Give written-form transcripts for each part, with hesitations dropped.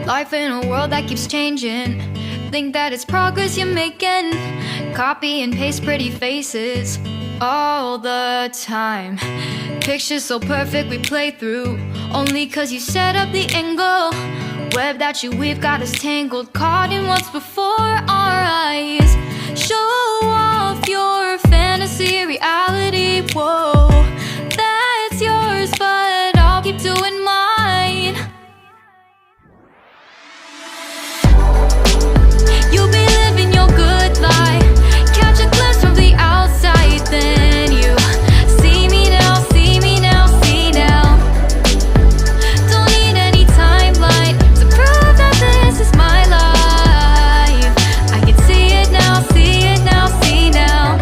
Life in a world that keeps changing. Think that it's progress you're making. Copy and paste pretty faces all the time. Pictures so perfect we play through, only cause you set up the angle. Web that you weave got us tangled, caught in what's before our eyes. Show off your fantasy reality, whoa, that's yours, but I'll keep doing mine. You'll be living your good life, catch a glimpse from the outside, then you see me now, see me now, see now. Don't need any timeline to prove that this is my life. I can see it now, see it now, see now.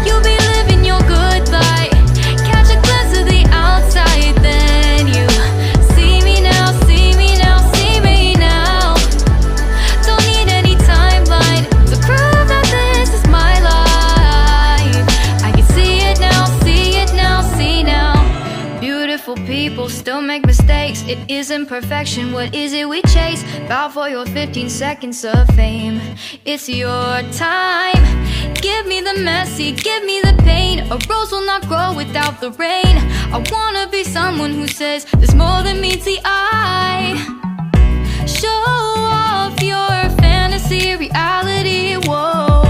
You'll be living your good life, catch a glimpse of the outside, then you see me now, see me now, see me now. Don't need any timeline to prove that this is my life. I can see it now, see it now, see now. Beautiful people still make mistakes. It isn't perfection, what is it we chase? Bow for your 15 seconds of fame. It's your time. Give me the messy, give me the pain. A rose will not grow without the rain. I wanna be someone who says there's more than meets the eye. Show off your fantasy reality, whoa,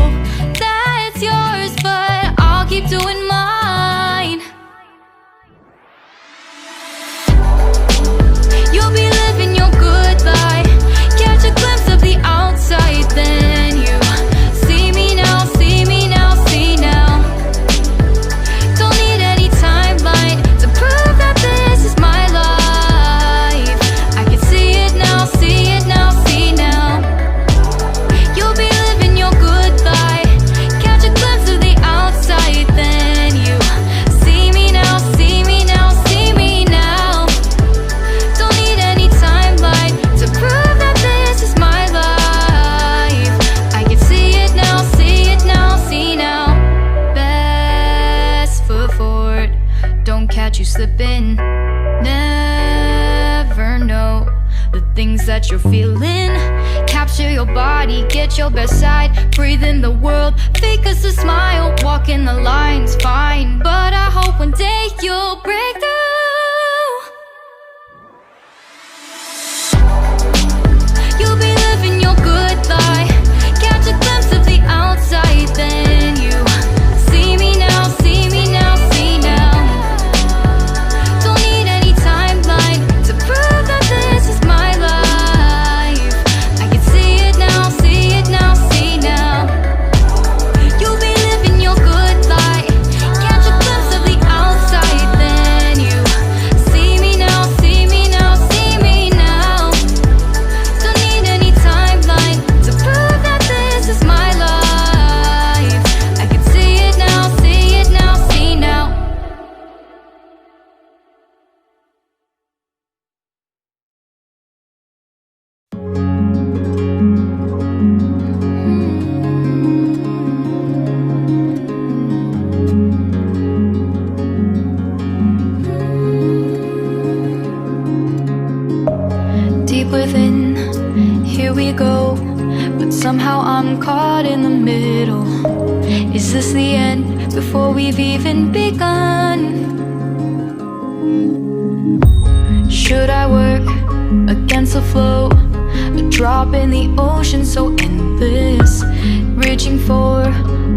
that's yours, but I'll keep doing mine. You'll be living your good life, catch a glimpse of the outside, then you see me now, see me now, see now. Don't need any timeline to prove that this is my life. I can see it now, see it now, see now. You'll be living your good life, catch a glimpse of the outside, then you see me now, see me now, see me now. Don't need any timeline to prove that this is my life. I can see it now, see it now, see now. Best foot forward, don't catch you slipping. Never know the things that you're feeling. Capture your body, get your best side. Breathe in the world, fake us a smile. Walk in the lines, fine, but I hope one day you'll break through. You'll be living your good life, catch a glimpse of the outside, then you see me now, see me now, see now. Don't need any timeline to prove that this is my life. I can see it now, see it now, see now. You'll be living your good life, catch a glimpse of the outside, then you see me now, see me now, see me now. Don't need any timeline to prove that this is my life. I can see it now, see it now, see now. Deep within, here we go, but somehow I'm caught in the middle. Is this the end before we've even begun? Should I work against the flow? A drop in the ocean so endless, reaching for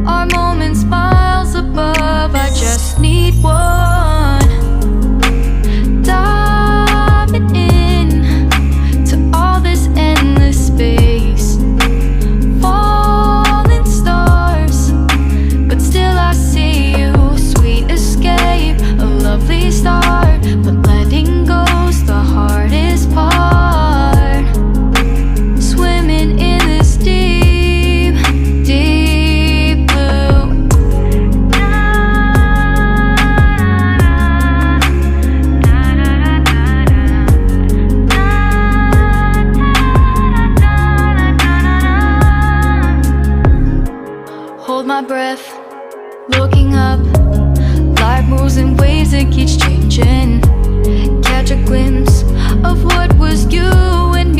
our moments miles above. I just need one, diving in to all this endless space, falling stars, but still I see you. Sweet escape, a lovely start, but letting go's the hardest part. Swimming in this deep, deep blue. Hold my breath, looking up. Life moves in waves, it keeps changing. Catch a glimpse of what was you and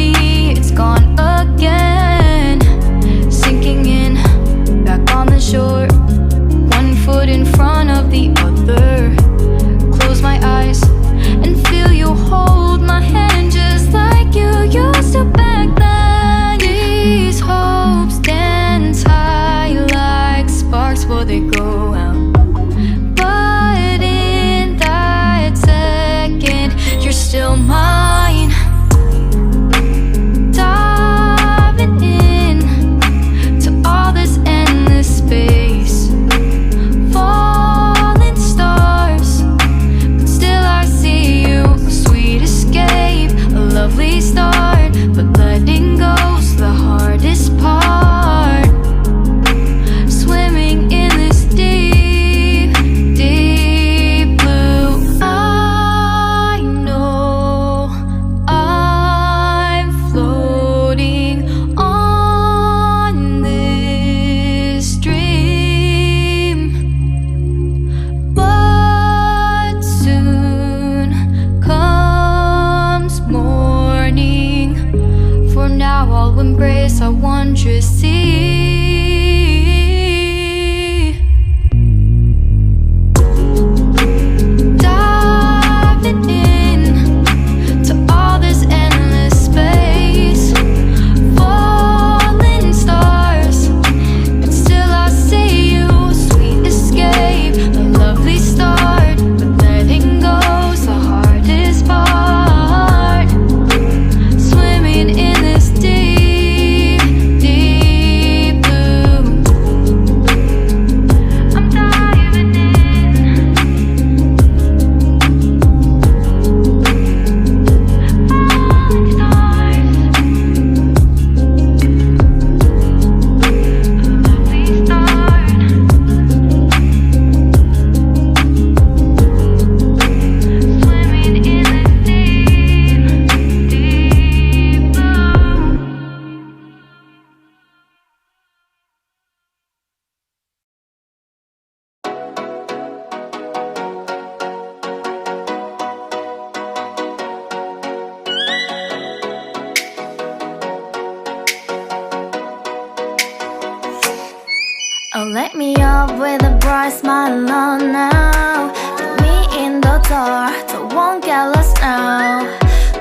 Oh, let me up with a bright smile on now. Put me in the dark, so won't get lost now.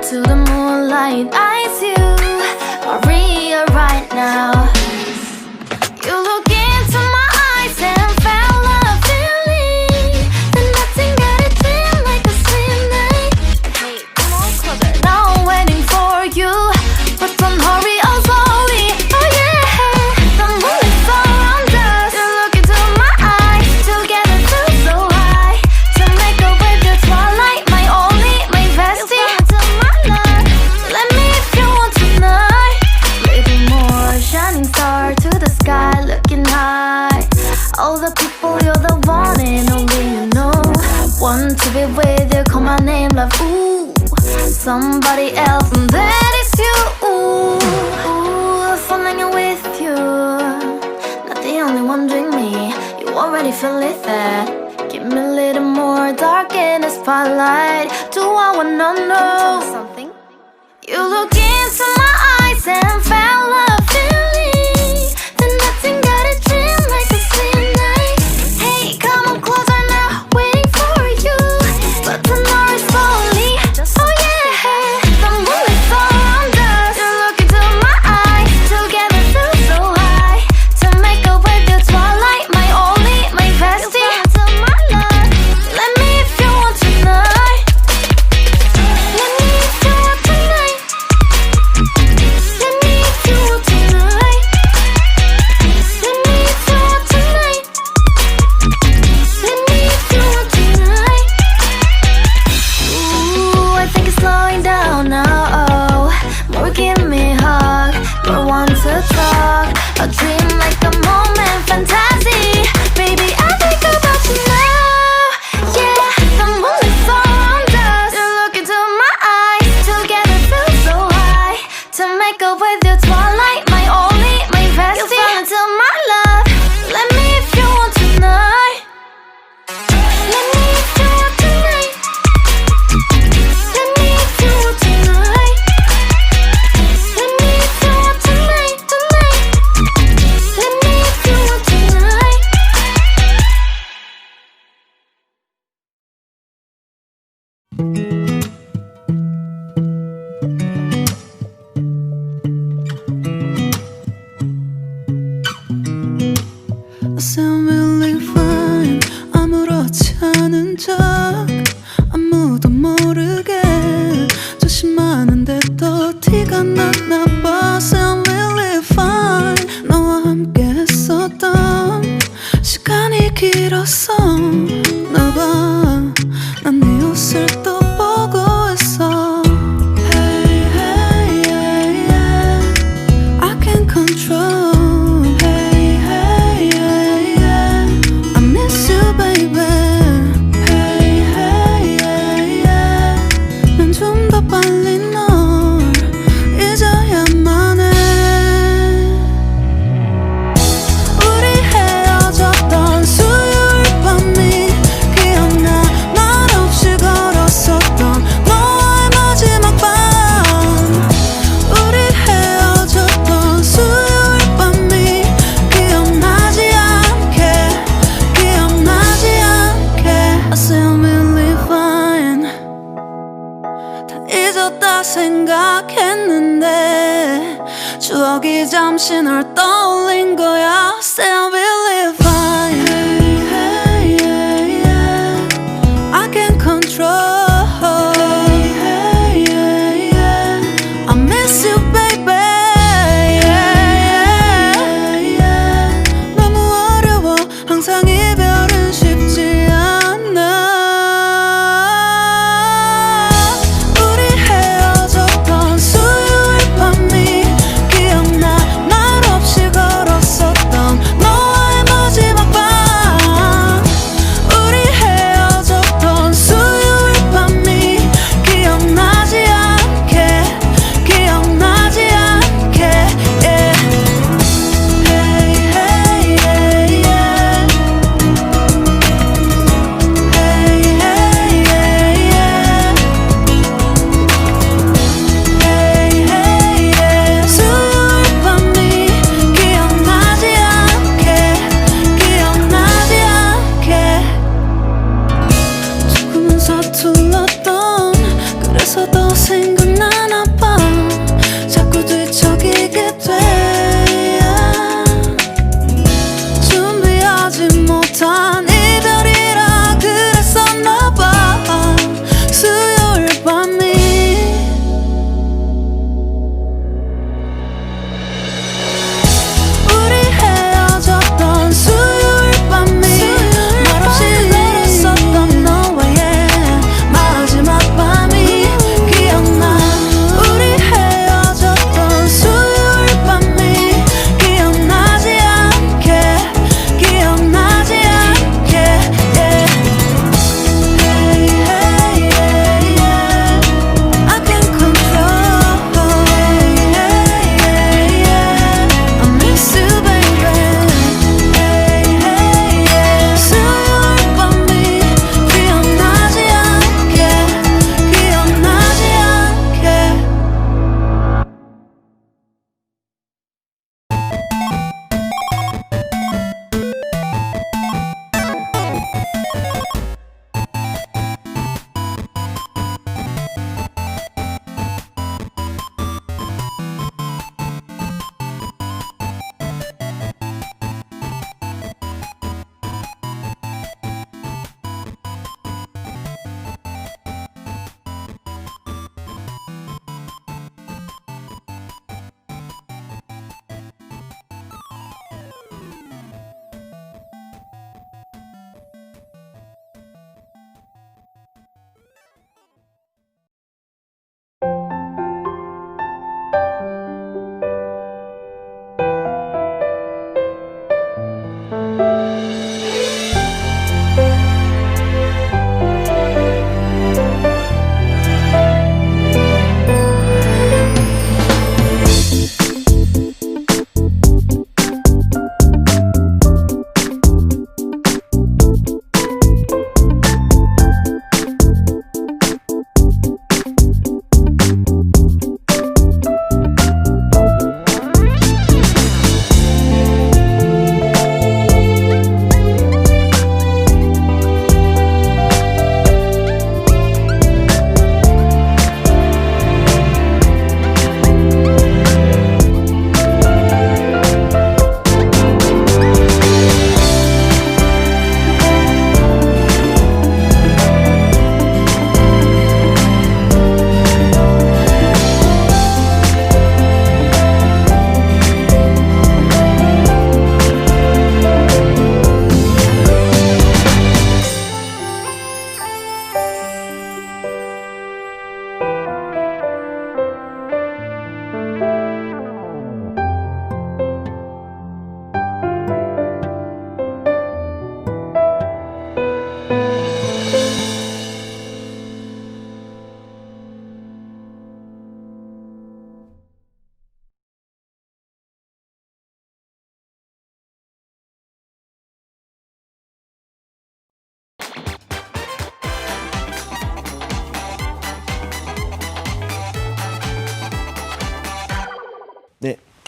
To the moonlight, eyes you, Maria right now. You look into my eyes and felt a feeling that nothing got a dream like a slim night. Hey, come on closer. Now I'm waiting for you, but don't hurry, oh slowly. Oh yeah, the moon is around us. You look into my eyes, together feel so high. To make up with the twilight, my only, my bestie. You fall into my life. Let me if you want tonight. Little more shining star to the sky, looking high. All the people, you're the one and only you know. Want to be with you, call my name, love, ooh. Somebody else, and that is you, ooh. Falling with you, not the only one doing me. You already feel it there. Give me a little more dark in the spotlight. Do I wanna know something? You look into my eyes and felt a feeling that nothing got a dream like a slim night. Hey, come on closer now, waiting for you, but tomorrow is slowly. Oh yeah, the moon is around us. You look into my eyes, together feel so high. To make up with the twilight, my only, my bestie. You fall into my life. Let me if you want tonight. Let me if you want tonight. Let me if you want tonight. Let me if you want tonight. Let me if you want tonight. Ooh, I think it's slowing down now. Oh, more give me a hug, more want to talk. A dream like a moment, fantasy. Baby, I think about you now. Yeah, the moon is around us. You look into my eyes, together feel so high. To make up with your twilight, my only, my bestie. You fall into my love. Let me if you want tonight. Let me if you want tonight. Let me if you want tonight. Let me if you want tonight, tonight. Let me if you want tonight. I sound really fine 아무렇지 않은 척 아무도 모르게 조심하는데 또 티가 났나 봐 Sound really fine 너와 함께 했었던 시간이 길었어 나봐 난 네 옷을 또 보고 있어 Hey, hey, yeah, yeah. I can't control Hey, hey, yeah, yeah. I miss you, baby Hey, hey, yeah, yeah. 난 좀 더 빨리 널 잊어야만 해 우리 헤어졌던 수요일 밤이 기억나 말없이 걸었었던 너와의 마지막 밤 우리 헤어졌던 수요일 밤이 기억나지 않게 기억나지 않게 I sound really fine 다 잊었다 생각했는데 추억이 잠시 널 떠올린 거야 Sound really fine Hey, hey, yeah, yeah. I can't control Hey, hey, yeah, yeah. I miss you, baby yeah, yeah, yeah. 너무 어려워 항상 이별은 쉽지 않아 우리 헤어졌던 수요일 밤이 기억나 말 없이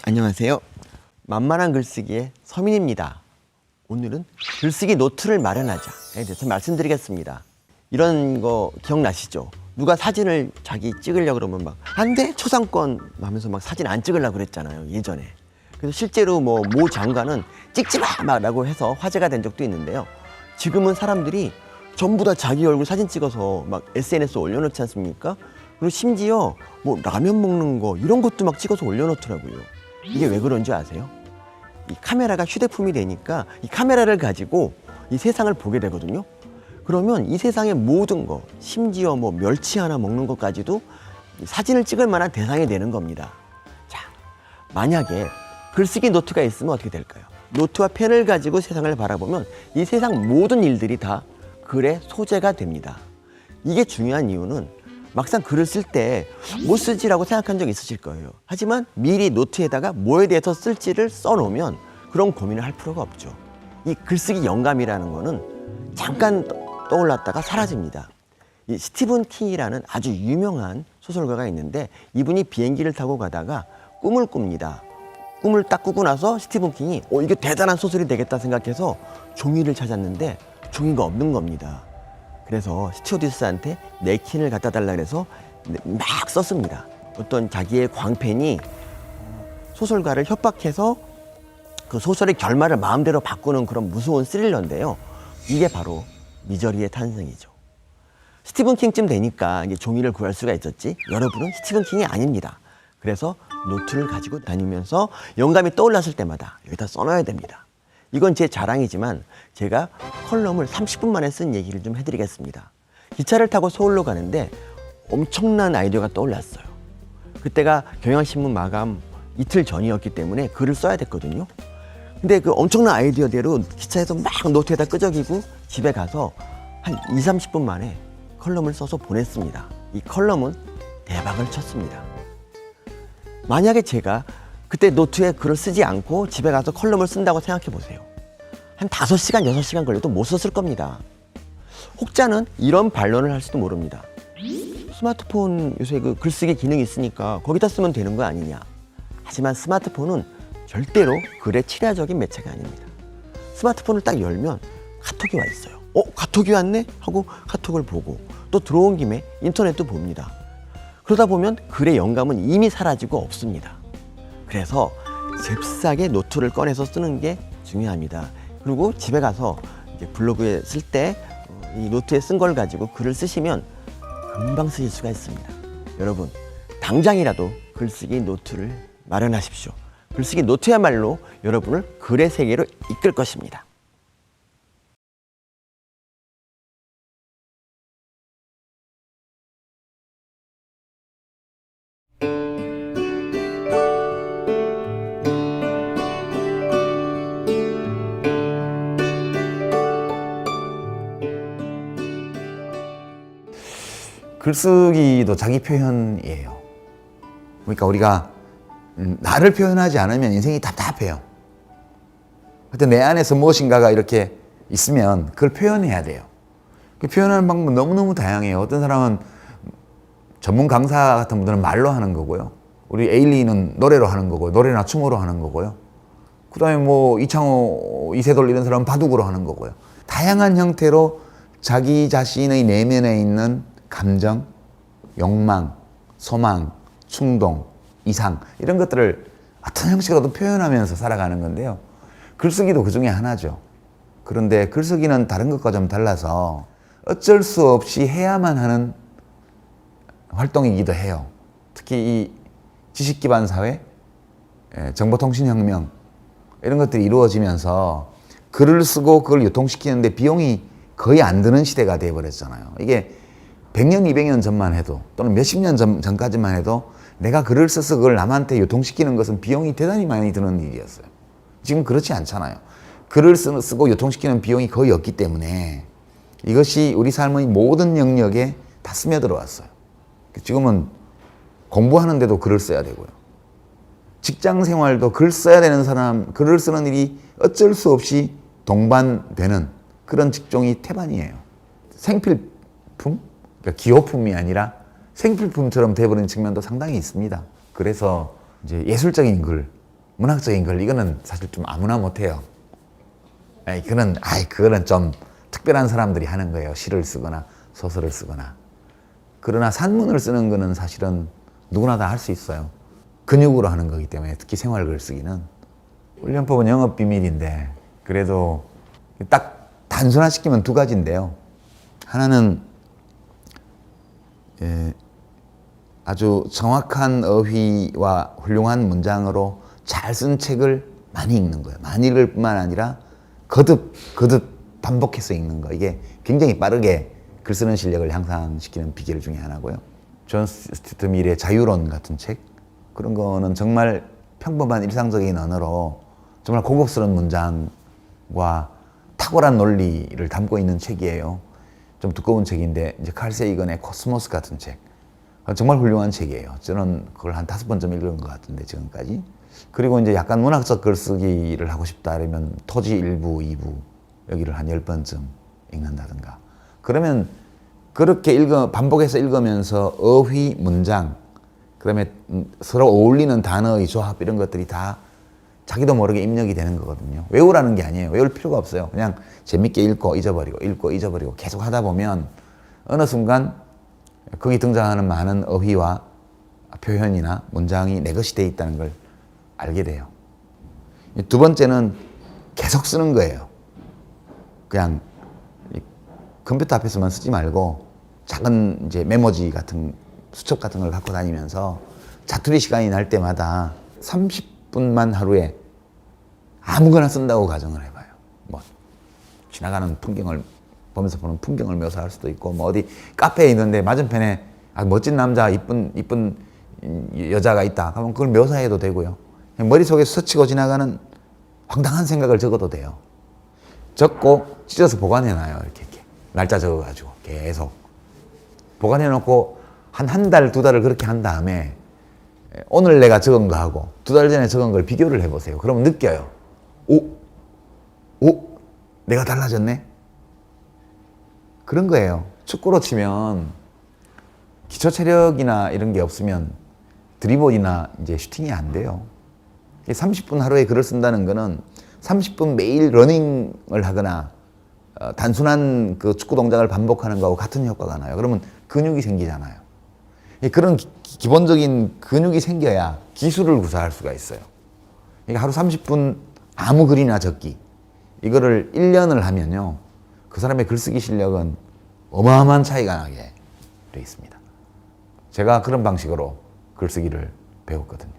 안녕하세요. 만만한 글쓰기의 서민입니다. 오늘은 글쓰기 노트를 마련하자에 대해서 말씀드리겠습니다. 이런 거 기억나시죠? 누가 사진을 자기 찍으려고 그러면 막 안 돼! 초상권 하면서 막 사진 안 찍으려고 그랬잖아요, 예전에. 그래서 실제로 모 장관은 찍지 마! 라고 해서 화제가 된 적도 있는데요. 지금은 사람들이 전부 다 자기 얼굴 사진 찍어서 막 SNS에 올려놓지 않습니까? 그리고 심지어 뭐 라면 먹는 거 이런 것도 막 찍어서 올려놓더라고요. 이게 왜 그런지 아세요? 이 카메라가 휴대폰이 되니까 이 카메라를 가지고 이 세상을 보게 되거든요. 그러면 이 세상의 모든 거, 심지어 뭐 멸치 하나 먹는 것까지도 사진을 찍을 만한 대상이 되는 겁니다. 자, 만약에 글쓰기 노트가 있으면 어떻게 될까요? 노트와 펜을 가지고 세상을 바라보면 이 세상 모든 일들이 다 글의 소재가 됩니다. 이게 중요한 이유는 막상 글을 쓸 때 뭐 쓰지라고 생각한 적 있으실 거예요. 하지만 미리 노트에다가 뭐에 대해서 쓸지를 써놓으면 그런 고민을 할 필요가 없죠. 이 글쓰기 영감이라는 거는 잠깐 떠올랐다가 사라집니다. 이 스티븐 킹이라는 아주 유명한 소설가가 있는데 이분이 비행기를 타고 가다가 꿈을 꿉니다. 꿈을 딱 꾸고 나서 스티븐 킹이 이게 대단한 소설이 되겠다 생각해서 종이를 찾았는데 종이가 없는 겁니다. 그래서 스튜어디스한테 냅킨을 갖다 달라 그래서 막 썼습니다. 어떤 자기의 광팬이 소설가를 협박해서 그 소설의 결말을 마음대로 바꾸는 그런 무서운 스릴러인데요. 이게 바로 미저리의 탄생이죠. 스티븐 킹쯤 되니까 이제 종이를 구할 수가 있었지, 여러분은 스티븐 킹이 아닙니다. 그래서 노트를 가지고 다니면서 영감이 떠올랐을 때마다 여기다 써놔야 됩니다. 이건 제 자랑이지만 제가 컬럼을 30분 만에 쓴 얘기를 좀 해드리겠습니다. 기차를 타고 서울로 가는데 엄청난 아이디어가 떠올랐어요. 그때가 경향신문 마감 이틀 전이었기 때문에 글을 써야 됐거든요. 근데 그 엄청난 아이디어대로 기차에서 막 노트에다 끄적이고 집에 가서 한 20-30분 만에 컬럼을 써서 보냈습니다. 이 컬럼은 대박을 쳤습니다. 만약에 제가 그때 노트에 글을 쓰지 않고 집에 가서 컬럼을 쓴다고 생각해 보세요. 한 5시간, 6시간 걸려도 못 썼을 겁니다. 혹자는 이런 반론을 할 수도 모릅니다. 스마트폰 요새 그 글쓰기 기능이 있으니까 거기다 쓰면 되는 거 아니냐. 하지만 스마트폰은 절대로 글의 치료적인 매체가 아닙니다. 스마트폰을 딱 열면 카톡이 와 있어요. 카톡이 왔네? 하고 카톡을 보고 또 들어온 김에 인터넷도 봅니다. 그러다 보면 글의 영감은 이미 사라지고 없습니다. 그래서 잽싸게 노트를 꺼내서 쓰는 게 중요합니다. 그리고 집에 가서 이제 블로그에 쓸 때 이 노트에 쓴 걸 가지고 글을 쓰시면 금방 쓰실 수가 있습니다. 여러분, 당장이라도 글쓰기 노트를 마련하십시오. 글쓰기 노트야말로 여러분을 글의 세계로 이끌 것입니다. 글쓰기도 자기 표현이에요. 그러니까 우리가 나를 표현하지 않으면 인생이 답답해요. 하여튼 내 안에서 무엇인가가 이렇게 있으면 그걸 표현해야 돼요. 그 표현하는 방법은 너무너무 다양해요. 어떤 사람은 전문 강사 같은 분들은 말로 하는 거고요. 우리 에일리는 노래로 하는 거고요. 노래나 춤으로 하는 거고요. 그 다음에 뭐 이창호, 이세돌 이런 사람은 바둑으로 하는 거고요. 다양한 형태로 자기 자신의 내면에 있는 감정, 욕망, 소망, 충동, 이상 이런 것들을 어떤 형식으로도 표현하면서 살아가는 건데요. 글쓰기도 그 중에 하나죠. 그런데 글쓰기는 다른 것과 좀 달라서 어쩔 수 없이 해야만 하는 활동이기도 해요. 특히 이 지식 기반 사회, 정보통신혁명 이런 것들이 이루어지면서 글을 쓰고 그걸 유통시키는데 비용이 거의 안 드는 시대가 되어버렸잖아요. 이게 100년, 200년 전만 해도 또는 몇십 년 전까지만 해도 내가 글을 써서 그걸 남한테 유통시키는 것은 비용이 대단히 많이 드는 일이었어요. 지금 그렇지 않잖아요. 글을 쓰고 유통시키는 비용이 거의 없기 때문에 이것이 우리 삶의 모든 영역에 다 스며들어왔어요. 지금은 공부하는데도 글을 써야 되고요. 직장 생활도 글 써야 되는 사람, 글을 쓰는 일이 어쩔 수 없이 동반되는 그런 직종이 태반이에요. 생필품? 그러니까 기호품이 아니라 생필품처럼 돼버리는 측면도 상당히 있습니다. 그래서 이제 예술적인 글, 문학적인 글 이거는 사실 좀 아무나 못해요. 그거는 좀 특별한 사람들이 하는 거예요. 시를 쓰거나 소설을 쓰거나. 그러나 산문을 쓰는 거는 사실은 누구나 다 할 수 있어요. 근육으로 하는 거기 때문에 특히 생활글 쓰기는. 훈련법은 영업 비밀인데 그래도 딱 단순화시키면 두 가지인데요. 하나는 아주 정확한 어휘와 훌륭한 문장으로 잘 쓴 책을 많이 읽는 거예요. 많이 읽을 뿐만 아니라 거듭 반복해서 읽는 거. 이게 굉장히 빠르게 글 쓰는 실력을 향상시키는 비결 중에 하나고요. 존 스튜어트 밀의 자유론 같은 책, 그런 거는 정말 평범한 일상적인 언어로 정말 고급스러운 문장과 탁월한 논리를 담고 있는 책이에요. 좀 두꺼운 책인데 이제 칼 세이건의 코스모스 같은 책, 정말 훌륭한 책이에요. 저는 그걸 한 5번쯤 읽은 것 같은데 지금까지. 그리고 이제 약간 문학적 글쓰기를 하고 싶다 그러면 토지 1부, 2부 여기를 한 10번쯤 읽는다든가. 그러면 그렇게 반복해서 읽으면서 어휘, 문장, 그다음에 서로 어울리는 단어의 조합 이런 것들이 다 자기도 모르게 입력이 되는 거거든요. 외우라는 게 아니에요. 외울 필요가 없어요. 그냥 재밌게 읽고 잊어버리고 계속 하다 보면 어느 순간 거기 등장하는 많은 어휘와 표현이나 문장이 내 것이 돼 있다는 걸 알게 돼요. 두 번째는 계속 쓰는 거예요. 그냥 컴퓨터 앞에서만 쓰지 말고 작은 이제 메모지 같은 수첩 같은 걸 갖고 다니면서 자투리 시간이 날 때마다 30분만 하루에 아무거나 쓴다고 가정을 해봐요. 뭐 지나가는 풍경을 보면서 보는 풍경을 묘사할 수도 있고, 뭐 어디 카페에 있는데 맞은편에 멋진 남자, 이쁜 여자가 있다. 그러면 그걸 묘사해도 되고요. 머릿속에 스치고 지나가는 황당한 생각을 적어도 돼요. 적고 찢어서 보관해놔요. 이렇게 날짜 적어가지고 계속 보관해놓고 한 달, 2달을 그렇게 한 다음에 오늘 내가 적은 거하고 2달 전에 적은 걸 비교를 해보세요. 그러면 느껴요. 내가 달라졌네? 그런 거예요. 축구로 치면 기초 체력이나 이런 게 없으면 드리블이나 이제 슈팅이 안 돼요. 30분 하루에 글을 쓴다는 거는 30분 매일 러닝을 하거나 단순한 그 축구 동작을 반복하는 거하고 같은 효과가 나요. 그러면 근육이 생기잖아요. 그런 기본적인 근육이 생겨야 기술을 구사할 수가 있어요. 그러니까 하루 30분 아무 글이나 적기, 이거를 1년을 하면요, 그 사람의 글쓰기 실력은 어마어마한 차이가 나게 돼 있습니다. 제가 그런 방식으로 글쓰기를 배웠거든요.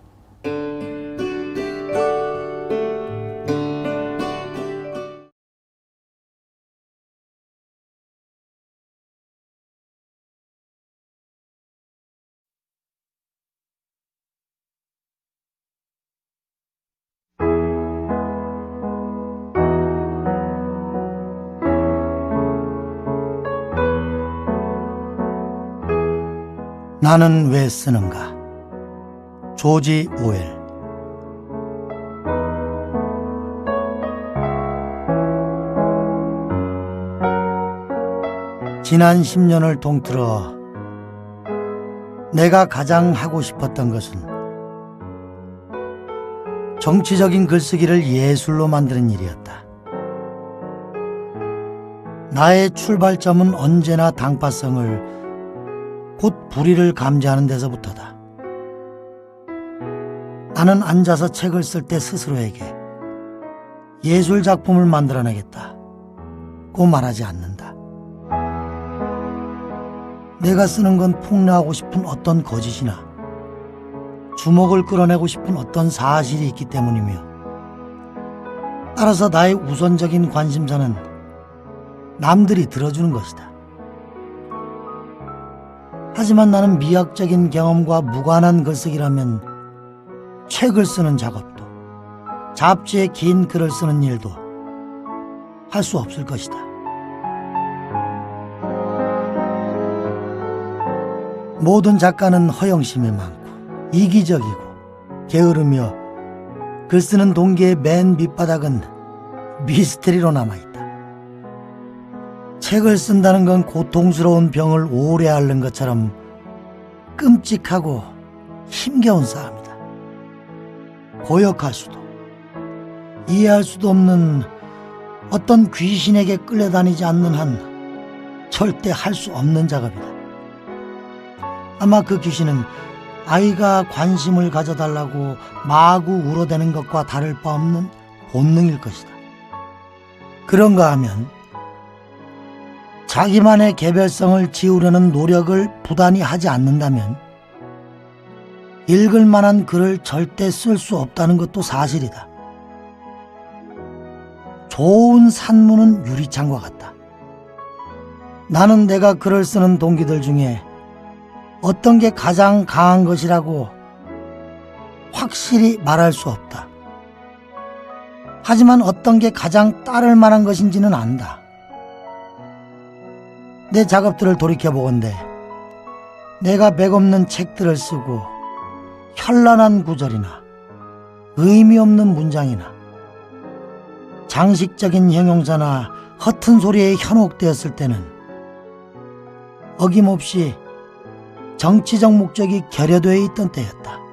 나는 왜 쓰는가? 조지 오웰. 지난 10년을 통틀어 내가 가장 하고 싶었던 것은 정치적인 글쓰기를 예술로 만드는 일이었다. 나의 출발점은 언제나 당파성을, 곧 불의를 감지하는 데서부터다. 나는 앉아서 책을 쓸 때 스스로에게 예술작품을 만들어내겠다고 말하지 않는다. 내가 쓰는 건 폭로하고 싶은 어떤 거짓이나 주목을 끌어내고 싶은 어떤 사실이 있기 때문이며, 따라서 나의 우선적인 관심사는 남들이 들어주는 것이다. 하지만 나는 미학적인 경험과 무관한 글쓰기라면 책을 쓰는 작업도, 잡지에 긴 글을 쓰는 일도 할 수 없을 것이다. 모든 작가는 허영심이 많고 이기적이고 게으르며 글 쓰는 동기의 맨 밑바닥은 미스테리로 남아있다. 책을 쓴다는 건 고통스러운 병을 오래 앓는 것처럼 끔찍하고 힘겨운 싸움이다. 고역할 수도, 이해할 수도 없는 어떤 귀신에게 끌려다니지 않는 한 절대 할 수 없는 작업이다. 아마 그 귀신은 아이가 관심을 가져달라고 마구 울어대는 것과 다를 바 없는 본능일 것이다. 그런가 하면 자기만의 개별성을 지우려는 노력을 부단히 하지 않는다면 읽을 만한 글을 절대 쓸 수 없다는 것도 사실이다. 좋은 산문은 유리창과 같다. 나는 내가 글을 쓰는 동기들 중에 어떤 게 가장 강한 것이라고 확실히 말할 수 없다. 하지만 어떤 게 가장 따를 만한 것인지는 안다. 내 작업들을 돌이켜보건대 내가 맥없는 책들을 쓰고 현란한 구절이나 의미 없는 문장이나 장식적인 형용사나 허튼 소리에 현혹되었을 때는 어김없이 정치적 목적이 결여되어 있던 때였다.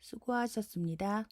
수고하셨습니다.